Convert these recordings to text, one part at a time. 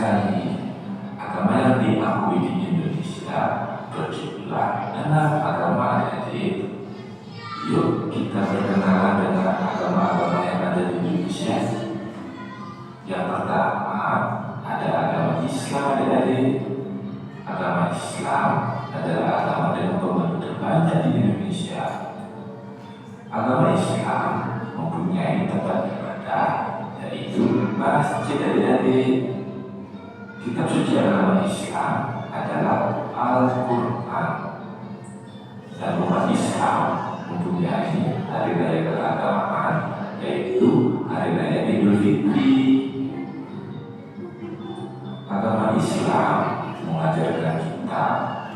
sekali. Agama yang diakui di Indonesia berjumlah 6 agama adik-adik. Yuk kita berkenalan dengan agama-agama yang ada di Indonesia. Yang pertama ada agama Islam adik-adik. Agama Islam adalah agama dengan pemeluk terbanyak di Indonesia. Agama Islam mempunyai tempat ibadah yaitu masjid adik-adik. Kitab suci agama Islam adalah Al-Quran. Dan umat Islam mempunyai hari raya keagamaan yaitu hari raya Idul Fitri. Agama Islam mengajarkan kita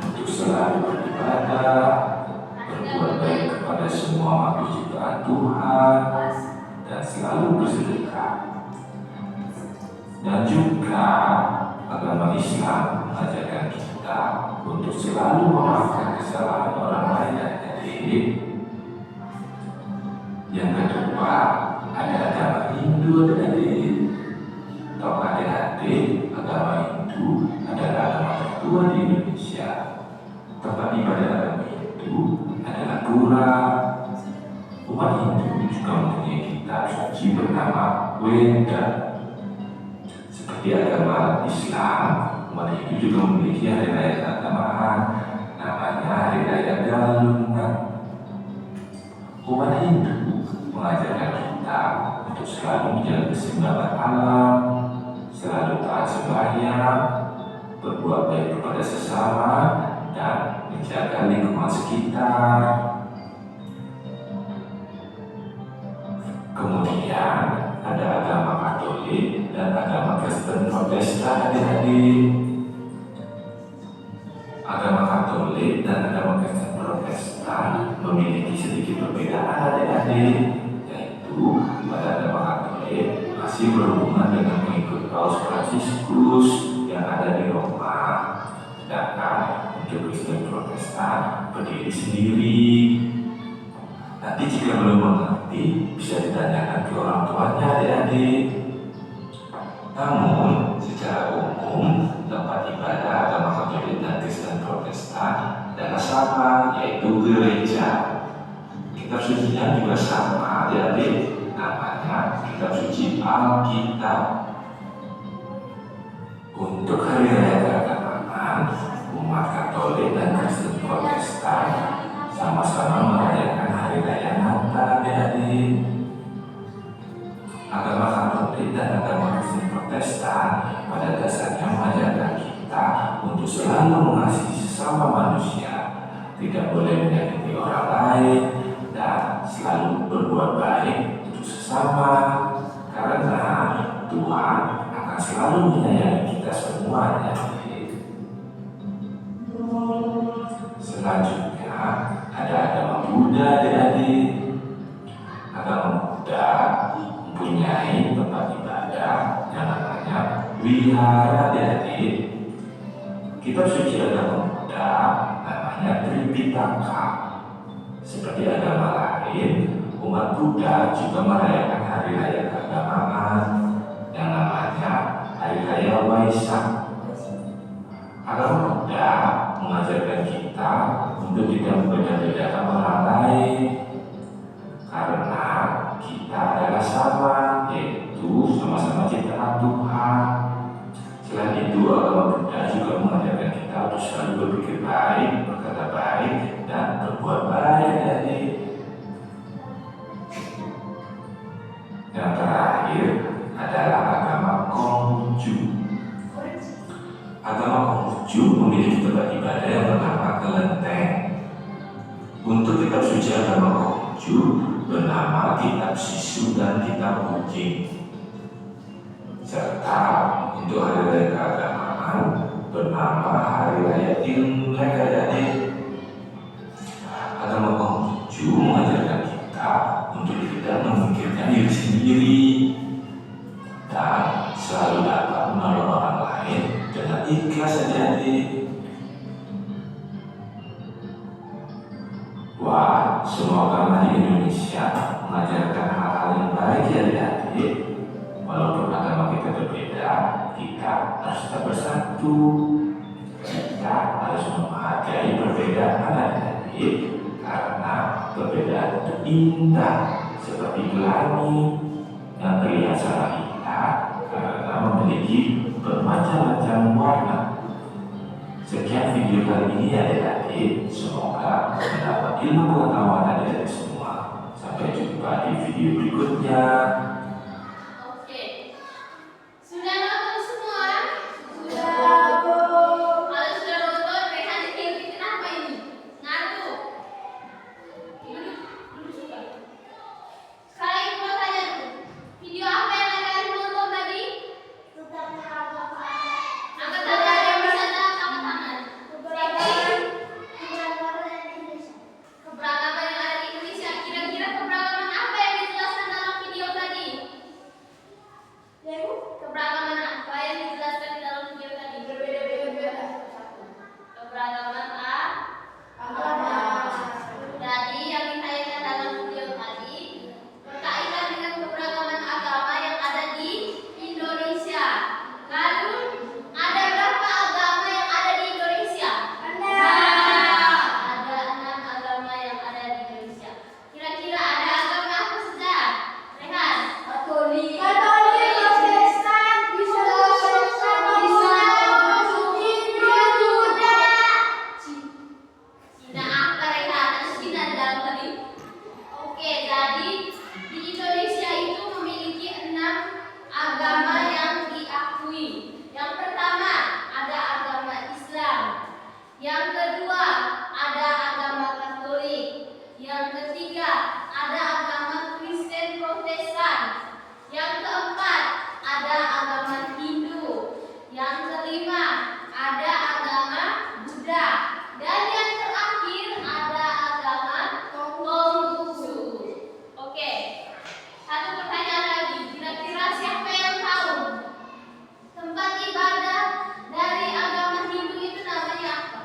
untuk selalu beribadah, berbuat baik kepada semua makhluk ciptaan Tuhan, dan selalu bersedekah. Dan juga agama Islam mengajarkan kita untuk selalu memaafkan kesalahan orang lain adik-adik. Yang kedua ada agama Hindu adik-adik. Tahu adik-adik, agama Hindu adalah agama tertua di Indonesia. Tempat ibadah agama Hindu adalah pura. Umat Hindu juga mempunyai kitab suci bernama Weda. Seperti agama Islam, umat Hindu juga memiliki hari raya keagamaan, namanya Hari Raya Galungan. Umat Hindu mengajarkan kita untuk selalu menjaga keseimbangan alam, selalu taat sembahyang, berbuat baik kepada sesama, dan menjaga lingkungan sekitar. Kemudian ada agama Katolik dan agama Kristen Protestan adik-adik. Agama Katolik dan agama Kristen Protestan memiliki sedikit perbedaan adik-adik, yaitu pada agama Katolik masih berhubungan dengan pengikut Paus Fransiskus yang ada di Roma, sedangkan untuk Kristen Protestan berdiri sendiri. Nanti jika belum mengerti bisa ditanyakan ke orang tuanya adik-adik. Namun secara umum tempat ibadah agama Katolik dan Kristen Protestan adalah sama, yaitu gereja. Kitab sucinya juga sama adik-adik, namanya Kitab Suci Alkitab. Untuk hari raya keagamaan, umat Katolik dan Kristen Protestan sama-sama merayakan hari raya Natal adik-adik. Agama Katolik dan agama Kristen Protestan pada dasarnya mengajarkan kita untuk selalu mengasihi sesama manusia, tidak boleh menyakiti orang lain, dan selalu berbuat baik untuk sesama, karena Tuhan akan selalu menyayangi kita semuanya. Selanjutnya ada agama Buddha adik-adik. Agama Buddha mempunyai tempat ibadah yang namanya wihara adik-adik. Kitab suci agama Buddha namanya Tripitaka. Seperti agama lain, umat Buddha juga merayakan hari raya keagamaan yang namanya Hari Raya Waisak. Agama Buddha mengajarkan kita untuk tidak membeda-bedakan orang lain, karena kita adalah sama, yaitu sama-sama ciptaan Tuhan. Selain itu, agama Buddha juga mengajarkan kita untuk selalu berpikir baik, berkata baik, dan berbuat baik adik. Yang terakhir adalah agama Konghucu. Agama Konghucu memiliki tempat ibadah yang bernama Kelenteng. Untuk kitab suci agama Konghucu bernama Kitab Sisu dan Kitab Kucing. Serta untuk hari raya keagamaan bernama Hari Raya Imlek adik-adik. Agama Konghucu mengajarkan kita untuk tidak memikirkan diri sendiri dan selalu dapat menolong orang lain dengan ikhlas adik-adik. Wah, semua agama di Indonesia mengajarkan hal-hal yang baik ya adik-adik. Walaupun agama kita berbeda, kita harus tetap bersatu. Kita harus menghargai perbedaan adik-adik karena perbedaan itu indah, seperti pelangi yang terlihat sangat indah karena memiliki bermacam-macam warna. Sekian video kali ini adik-adik, semoga mendapat ilmu pengetahuan adik-adik semua. Sampai jumpa di video berikutnya. Oke, sudah nonton semua? Sudah. Kalau sudah nonton, Rehan ini kenapa ini? Ngantuk. Duduk juga. Sekarang ibu mau tanya dulu. Video apa yang kalian nonton tadi? Angkat tangan yang bisa angkat tangan. Keberagaman yang ada di Indonesia. Kira-kira keberagaman apa yang dijelaskan dalam video tadi? Keberagaman apa yang dijelaskan di dalam video tadi? Berbeda-beda. Keberagaman agama. Jadi yang ditayangkan dalam video tadi berkaitan dengan keberagaman agama yang ada di Indonesia. Lalu ada berapa agama yang ada di Indonesia? Ada 6 agama yang ada di Indonesia. Kira-kira ada agama apa saja? Rehan? Katolik, Protestan, Buddha, Cina apa Rehan? Cina di dalam tadi. Oke, jadi di Indonesia itu memiliki 6 agama yang diakui. Yang pertama ada agama Islam. Yang kedua ada agama Katolik. Yang ketiga ada agama Kristen Protestan. Yang keempat ada agama Hindu. Yang kelima ada agama Buddha. Dan yang terakhir ada agama Konghucu. Oke, satu pertanyaan lagi. Kira-kira siapa yang tahu tempat ibadah dari agama Hindu itu namanya apa?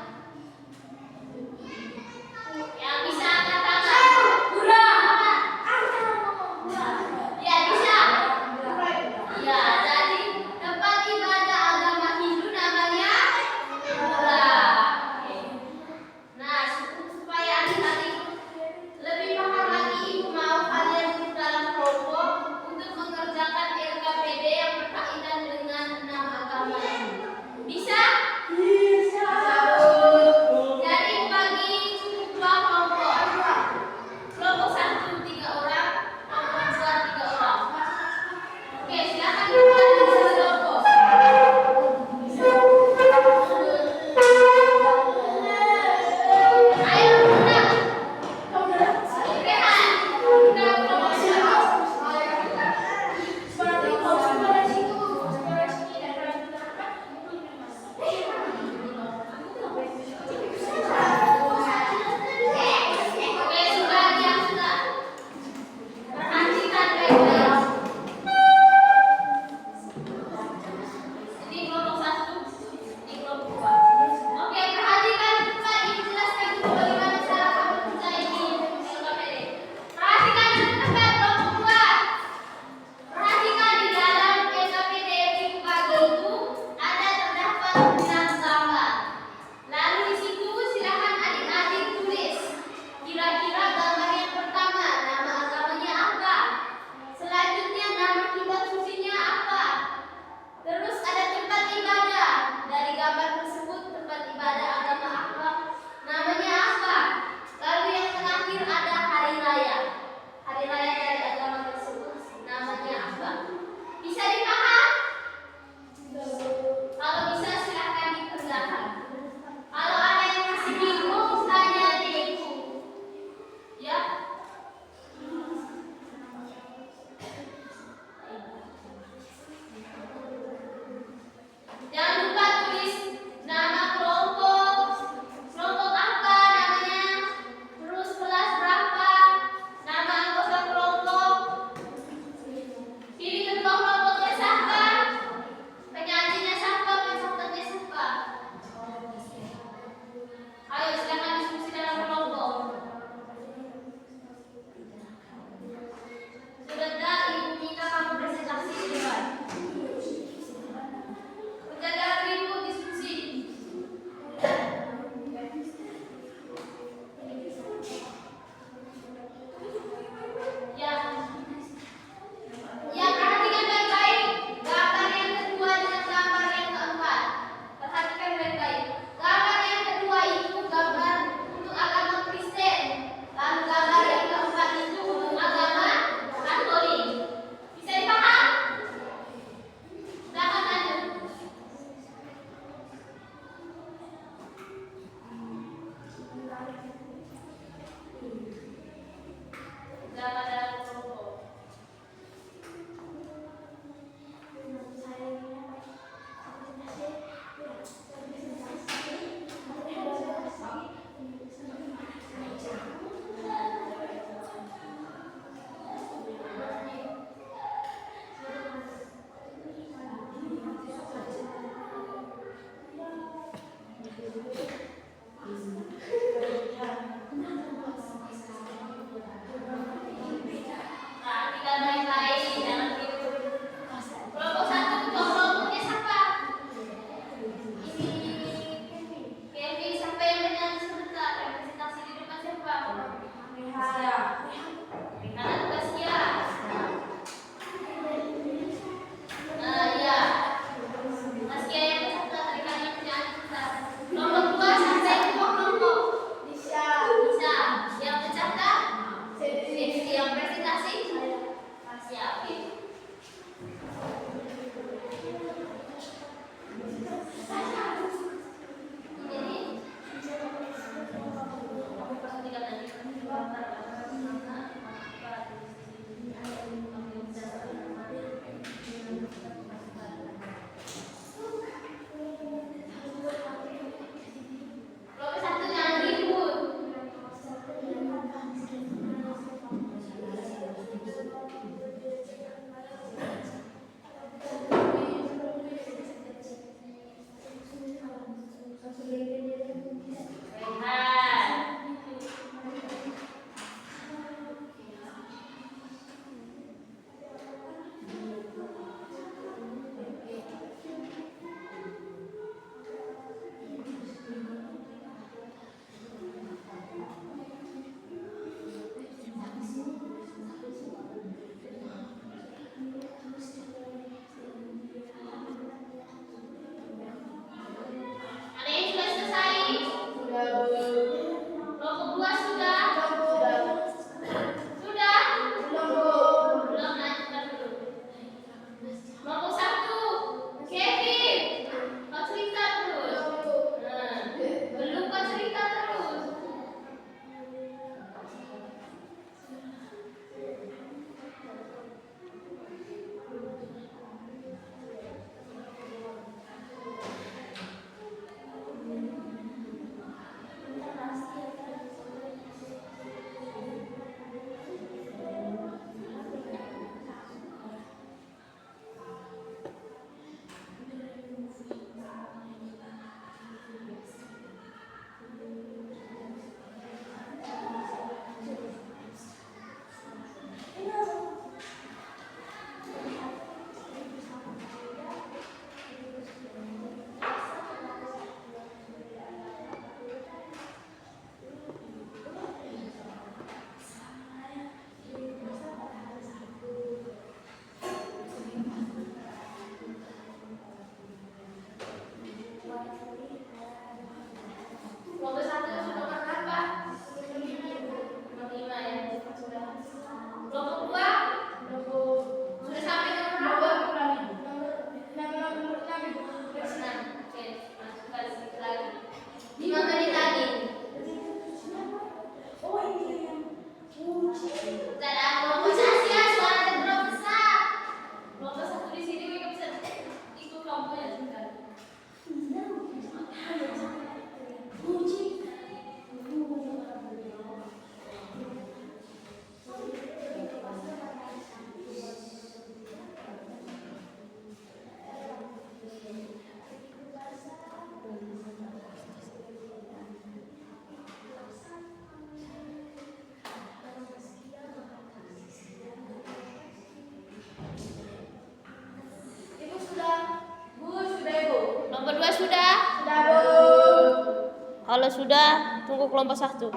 Kalau sudah, tunggu kelompok 1.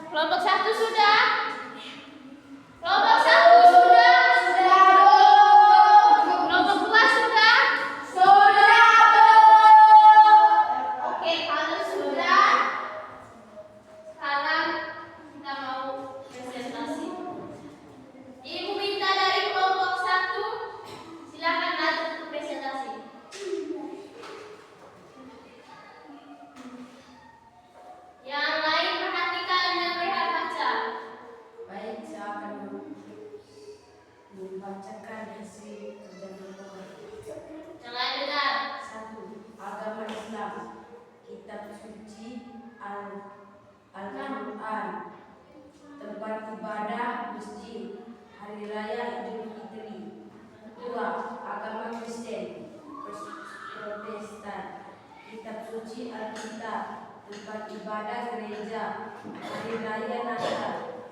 Kelompok 1 sudah? Kelompok 1 sudah? Kelompok 2 sudah? Oke, kalau sudah, sekarang kita mau presentasi. Ibu minta dari kelompok 1, silakan maju untuk presentasi. Yang lain perhatikan dan lihat baca. Baik, saya akan membacakan hasil kerja kelompok. Yang lain dengar. 1. Agama Islam, Kitab Suci Al-Quran, tempat ibadah masjid, hari raya Idul Fitri. 2. Agama Kristen, Protestan, Kitab Suci Alkitab, tempat ibadah gereja, hari raya Natal.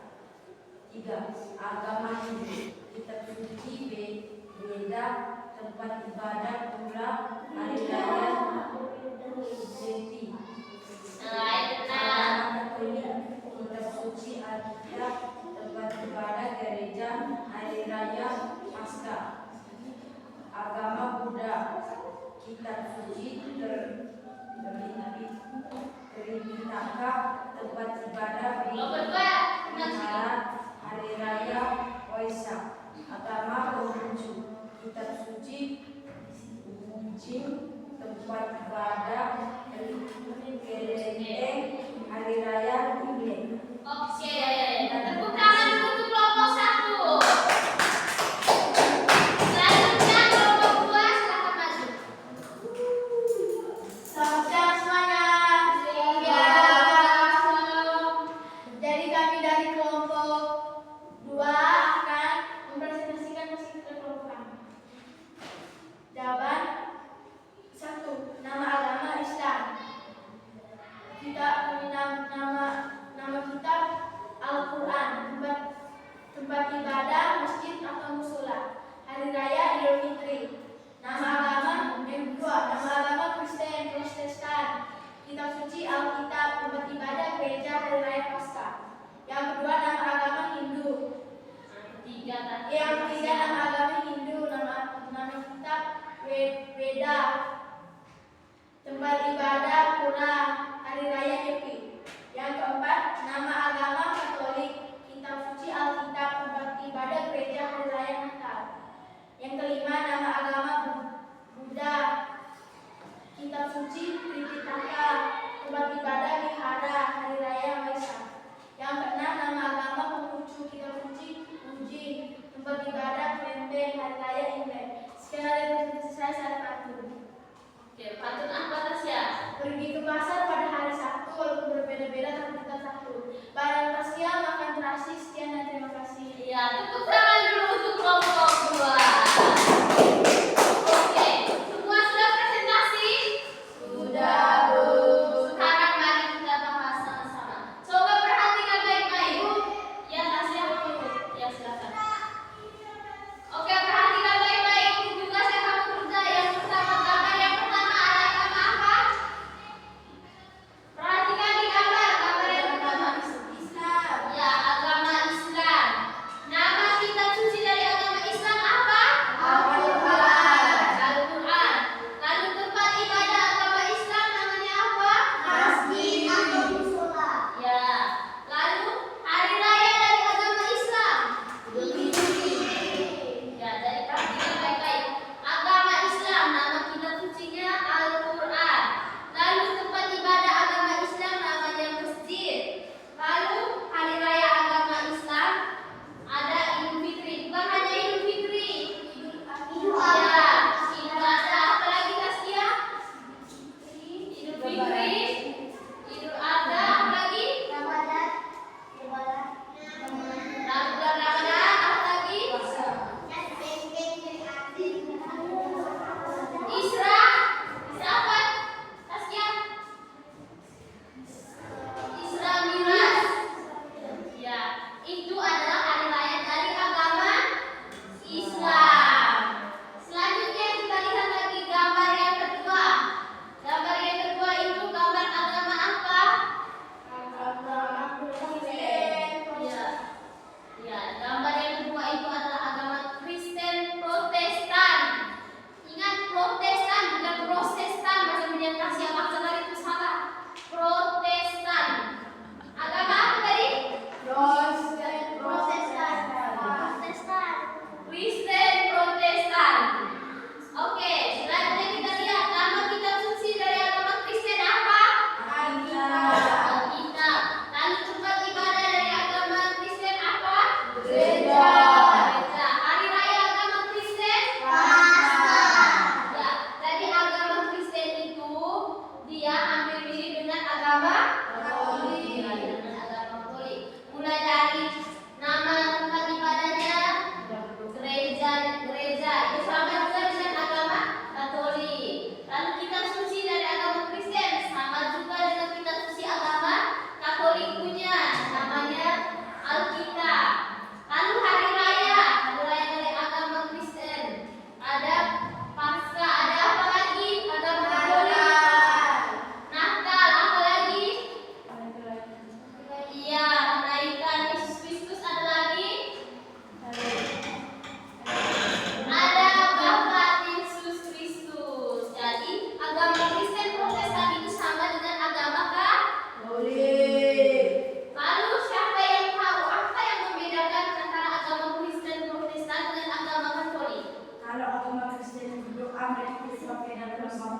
3. Agama Hindu, Kitab Suci Beda, tempat ibadah pula, hari raya Jeti. Yang lain dengar. Agama Katolik, Kitab Suci Alkitab, tempat ibadah gereja, hari raya Paskah. Agama Buddha, Kitab Suci Tripitaka, tempat ibadah Kelompok 2, Wihara, hari raya Waisak. Agama Konghucu, Kitab Suci Wujing, tempat ibadah Kelenteng, hari raya Imlek. Oke, tepuk tangan dulu untuk kelompok 1. Selanjutnya kelompok 2, silakan maju. Selamat siang semuanya. Jadi kami dari kelompok 2 akan mempresentasikan hasil kerja kelompok kami. Jawaban 1. Nama agama Islam. Kita nama kitab Al-Quran, tempat ibadah masjid atau musola, hari raya Idul Fitri. Nama agama yang kedua, nama agama Kristen, Protestan, Kitab Suci Alkitab, tempat ibadah gereja, hari raya Paskah. Yang kedua, nama agama Hindu. Yang ketiga, nama agama Hindu, nama kitab Weda, tempat ibadah pura, hari raya Nyepi. Yang keempat, nama agama Katolik, Kitab Suci Alkitab, tempat ibadah gereja, hari raya Natal. Yang kelima, nama agama Buddha, Kitab Suci Tripitaka, tempat ibadah Wihara, hari raya Waisak. Yang keenam, nama agama Konghucu, Kitab Suci Wujing, tempat ibadah Kelenteng, hari raya Imlek. Sekian dari presentasi saya pantun. Oke, pantun apa Tasya? Pergi ke pasar pada hari Sabtu, walaupun berbeda-beda tapi tetap satu. Barang Tasya makan terasi, sekian dan terima kasih. Ya, tepuk tangan dulu untuk kelompok 2.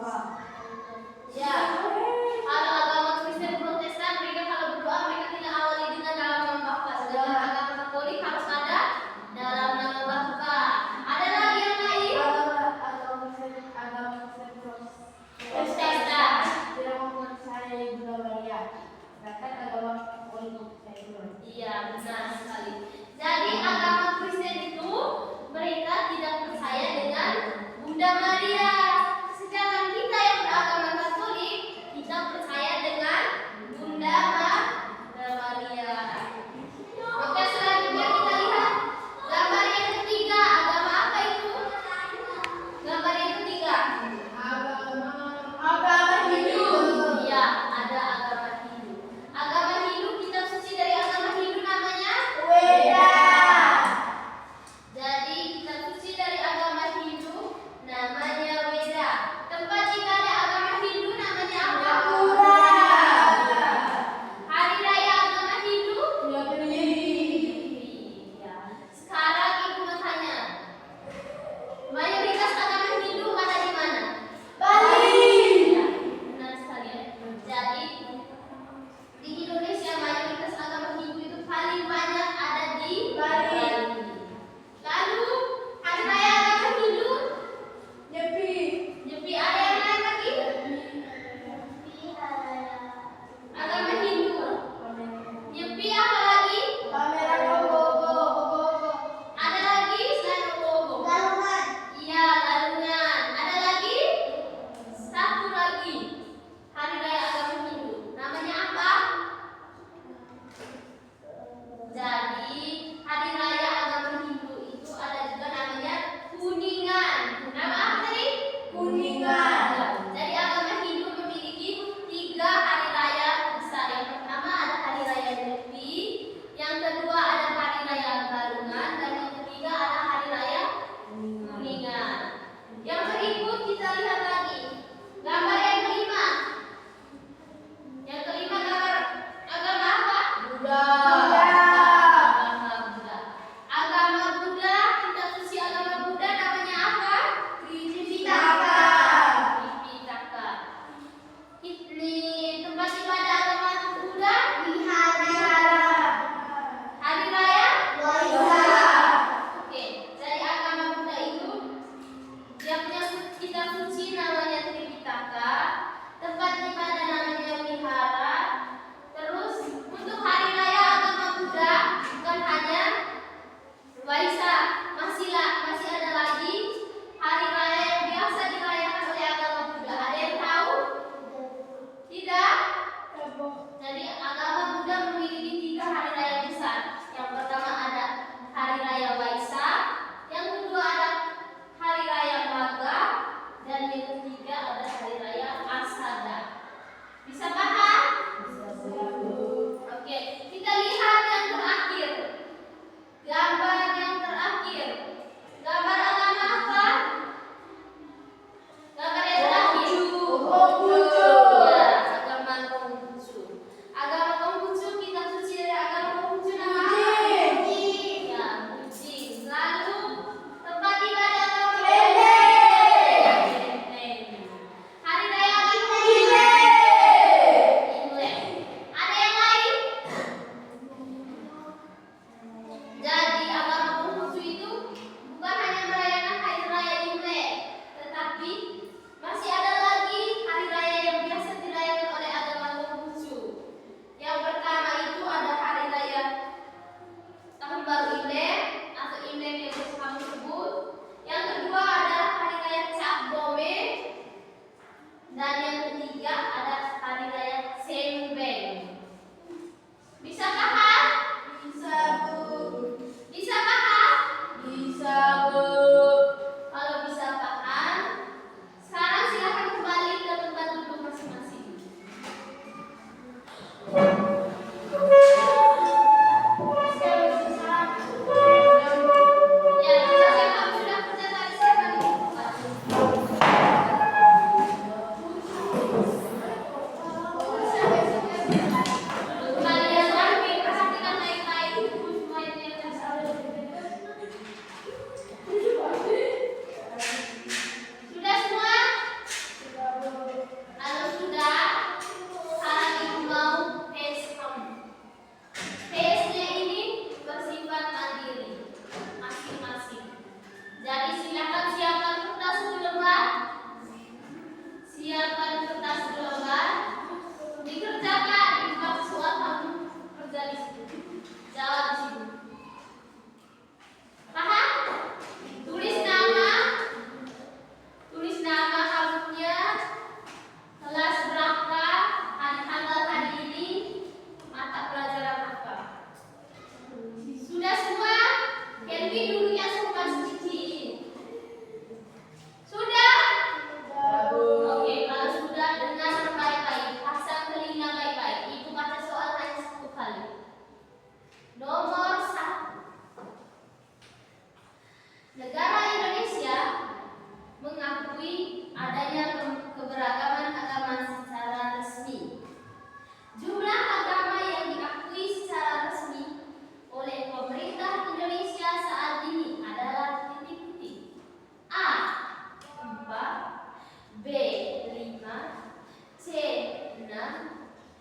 Bapa. Ya. Kalau agama Kristen Protestan, mereka kalau berdoa mereka tidak awali dengan dalam nama Bapa. Sedangkan agama Katolik harus ada dalam nama Bapa. Ada lagi yang lain? Agama Kristen Protestan. tidak mempercayai Bunda Maria. Sedangkan agama Katolik mempercayai. Iya, benar sekali. Jadi agama Kristen itu mereka tidak percaya dengan Bunda Maria. Sedangkan kita yang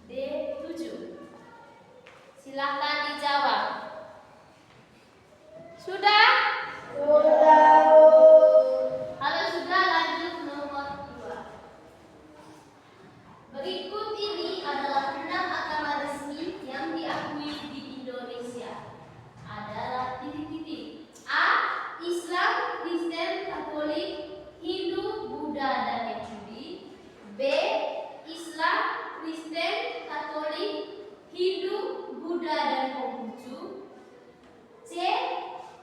D. 7. Silahkan dijawab. Sudah? Kalau sudah, lanjut nomor 2. Berikut ini adalah 6 agama resmi yang diakui di Indonesia. Adalah titik-titik. A. Islam, Kristen, Katolik, Hindu, Buddha, dan Yahudi. B. Islam, Kristen, Katolik, Hindu, Buddha, dan Konghucu. C.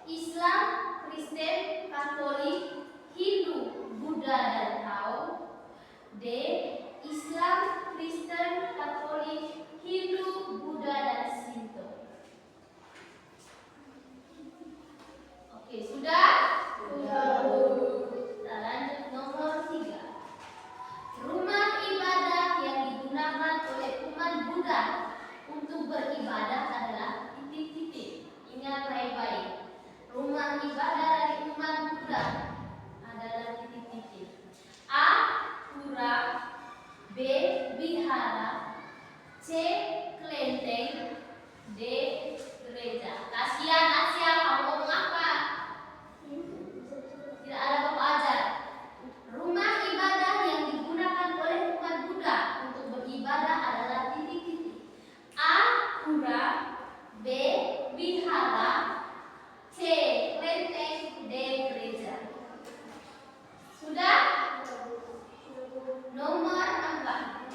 Islam, Kristen, Katolik, Hindu, Buddha, dan Tao. D. Islam, Kristen, Katolik, Hindu, Buddha, dan Shinto. Oke, sudah? Kita lanjut nomor 3. Rumah ibadah yang digunakan oleh umat Buddha untuk beribadah adalah titik-titik. Ingat baik-baik. Rumah ibadah dari umat Buddha adalah titik-titik. A. Pura. B. Wihara. C. Kelenteng. D. Gereja. Kasihan Asia, kamu ngomong apa? Tidak ada bapak ajar. Rumah ibadah yang digunakan oleh umat Buddha untuk beribadah adalah titik-titik. A. Pura. B. Wihara. C. Kelenteng. D. Gereja. Sudah? Nomor 4.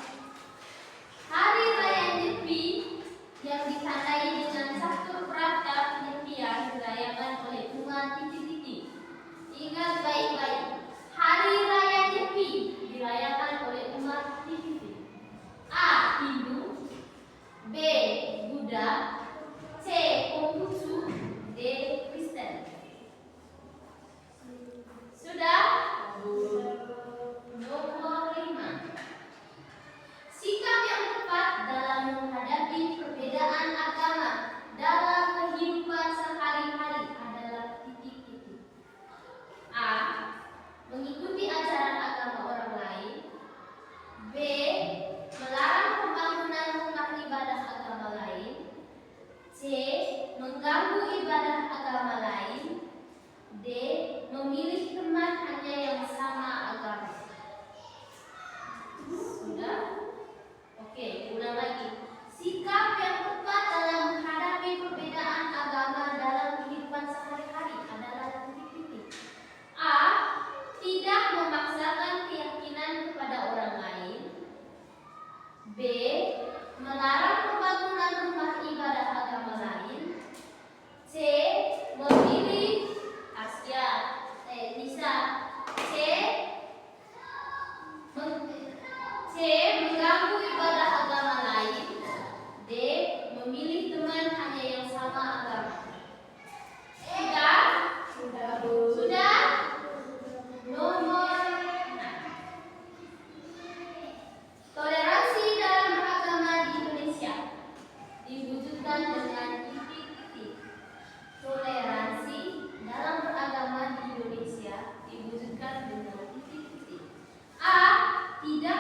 Hari Raya Nyepi yang ditandai dengan catur berata penyepian dirayakan oleh umat titik-titik. Ingat baik-baik. Hari Raya Nyepi dirayakan oleh umat titik-titik. A. Hindu. B. Buddha. C. Konghucu. D. Kristen. Sudah? Nomor 5. Sikap yang tepat dalam menghadapi perbedaan agama dalam kehidupan sehari-hari adalah titik-titik. A. Mengikuti ajaran agama orang lain. B. Melarang pembangunan rumah ibadah agama lain. C. Mengganggu ibadah agama lain. D. Memilih teman hanya yang sama agama. Sudah? Oke, ulang lagi. Sikap yang tepat dalam menghadapi perbedaan agama dalam kehidupan sehari-hari adalah titik-titik. A. Tidak memaksakan keyakinan kepada orang lain. B. Melarang pembangunan rumah ibadah agama lain. C. Memilih Nisa. C. Mengganggu ibadah agama lain. D. Memilih teman hanya yang sama agama. Sudah? Nomor 6. Toleransi dalam beragama di Indonesia diwujudkan dengan titik-titik. Toleransi dalam beragama di Indonesia diwujudkan dengan titik-titik. A. Tidak